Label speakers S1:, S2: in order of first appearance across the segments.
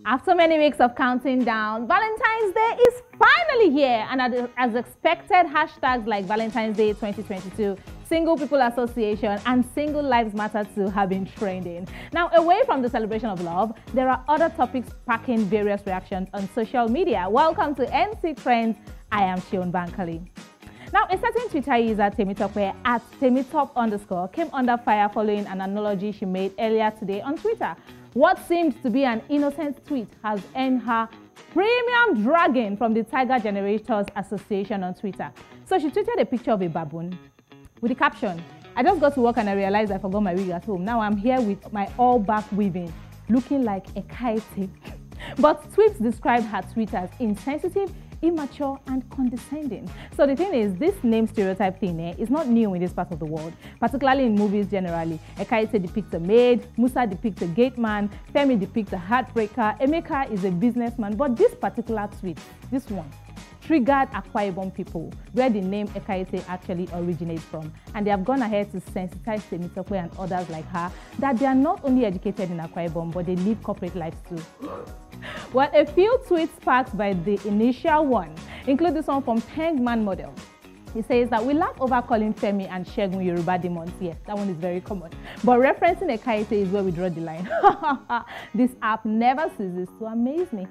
S1: After many weeks of counting down, Valentine's Day is finally here, and as expected, hashtags like Valentine's Day 2022, Single People Association, and Single Lives Matter too have been trending. Now, away from the celebration of love, there are other topics sparking various reactions on social media. Welcome to NC Trends. I am Shion Bankali. Now, a certain Twitter user, Temitope, at Temitop_ came under fire following an analogy she made earlier today on Twitter. What seemed to be an innocent tweet has earned her premium dragging from the Tiger Generators Association on Twitter. So she tweeted a picture of a baboon with the caption, "I just got to work and I realized I forgot my wig at home. Now I'm here with my all-back weaving, looking like Ekaette." But tweets described her tweet as insensitive, immature, and condescending. So the thing is, this name stereotype thing is not new in this part of the world, particularly in movies generally. Ekaette depicts a maid, Musa depicts a gate man, Femi depicts a heartbreaker, Emeka is a businessman. But this particular tweet, this one, triggered Akwa Ibom people, where the name Ekaette actually originates from. And they have gone ahead to sensitize Temitope and others like her that they are not only educated in Akwa Ibom, but they live corporate lives too. Well, a few tweets sparked by the initial one include this one from Pengman Model. He says that we laugh over calling Femi and Shegun Yoruba demons. Yes, that one is very common. But referencing Ekaette is where we draw the line. This app never ceases to amaze me.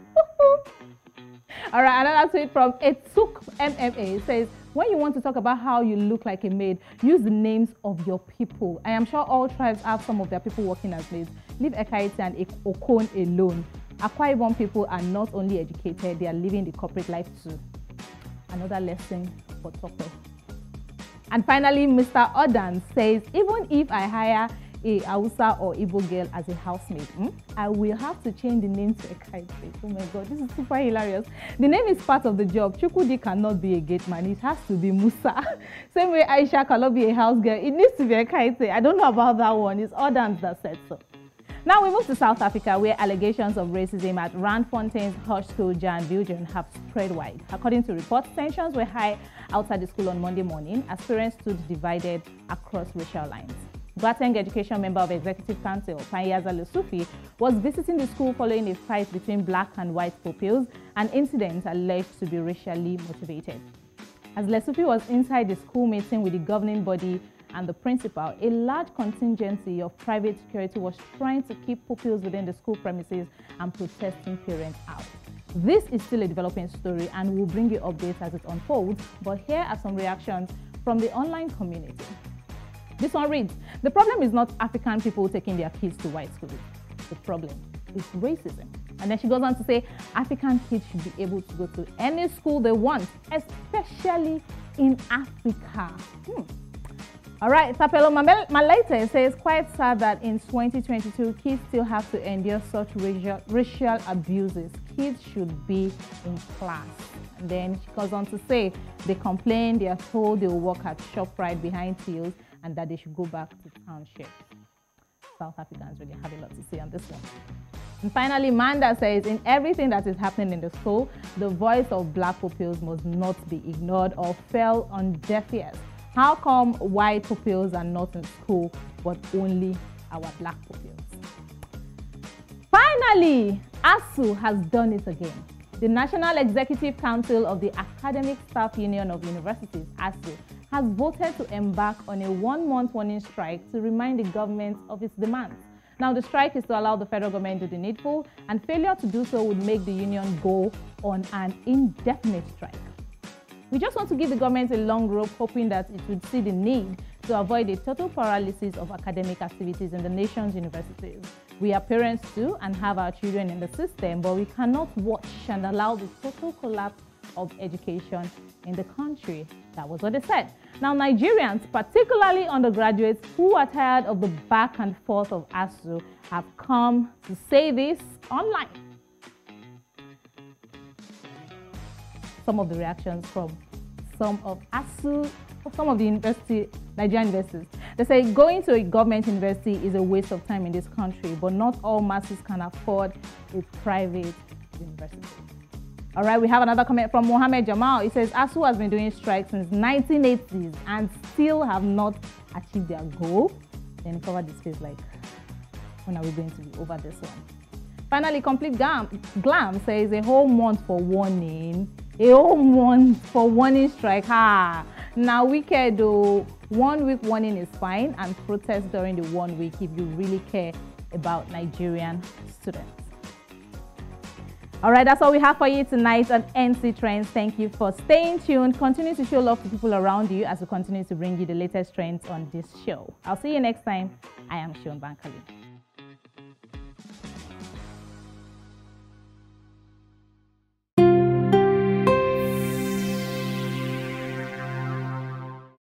S1: All right, another tweet from Etuk MMA says, when you want to talk about how you look like a maid, use the names of your people. I am sure all tribes have some of their people working as maids. Leave Ekaette and Okon alone. Akwa Ibom people are not only educated, they are living the corporate life too. Another lesson for Tope. And finally, Mr. Odan says, even if I hire a Hausa or Igbo girl as a housemaid, I will have to change the name to Ekaette. Oh my God, this is super hilarious. The name is part of the job. Chukwudi cannot be a gate man. It has to be Musa. Same way Aisha cannot be a house girl. It needs to be Ekaette. I don't know about that one. It's Odans that said so. Now we move to South Africa, where allegations of racism at Randfontein's Horskool Viljoen have spread wide. According to reports, tensions were high outside the school on Monday morning as parents stood divided across racial lines. Gauteng education member of Executive Council, Panyaza Lesufi, was visiting the school following a fight between black and white pupils, an incident alleged to be racially motivated. As Lesufi was inside the school meeting with the governing body and the principal, a large contingency of private security was trying to keep pupils within the school premises and protesting parents out. This is still a developing story and we'll bring you updates as it unfolds, but here are some reactions from the online community. This one reads, the problem is not African people taking their kids to white schools. The problem is racism. And then she goes on to say, African kids should be able to go to any school they want, especially in Africa. All right, Tapelo Malaita says, quite sad that in 2022, kids still have to endure such racial abuses. Kids should be in class. And then she goes on to say, they complain, they are told they will work at ShopRite behind tills and that they should go back to township. South Africans really have a lot to say on this one. And finally, Manda says, in everything that is happening in the school, the voice of black pupils must not be ignored or fell on deaf ears. How come white pupils are not in school, but only our black pupils? Finally, ASUU has done it again. The National Executive Council of the Academic Staff Union of Universities, ASUU, has voted to embark on a one-month warning strike to remind the government of its demands. Now, the strike is to allow the federal government to do the needful, and failure to do so would make the union go on an indefinite strike. We just want to give the government a long rope, hoping that it would see the need to avoid a total paralysis of academic activities in the nation's universities. We are parents too and have our children in the system, but we cannot watch and allow the total collapse of education in the country. That was what they said. Now, Nigerians, particularly undergraduates who are tired of the back and forth of ASUU, have come to say this online. Some of the reactions from some of ASUU, some of the Nigerian universities. They say going to a government university is a waste of time in this country, but not all masses can afford a private university. All right, we have another comment from Mohammed Jamal. He says, ASUU has been doing strikes since 1980s and still have not achieved their goal. Then cover this face like, when are we going to be over this one? Finally, Complete Glam says a whole month for warning. A whole month for warning strike. Now wicked though. 1 week warning is fine, and protest during the 1 week if you really care about Nigerian students. All right, that's all we have for you tonight on NC Trends. Thank you for staying tuned. Continue to show love to people around you as we continue to bring you the latest trends on this show. I'll see you next time. I am Sean Bankali.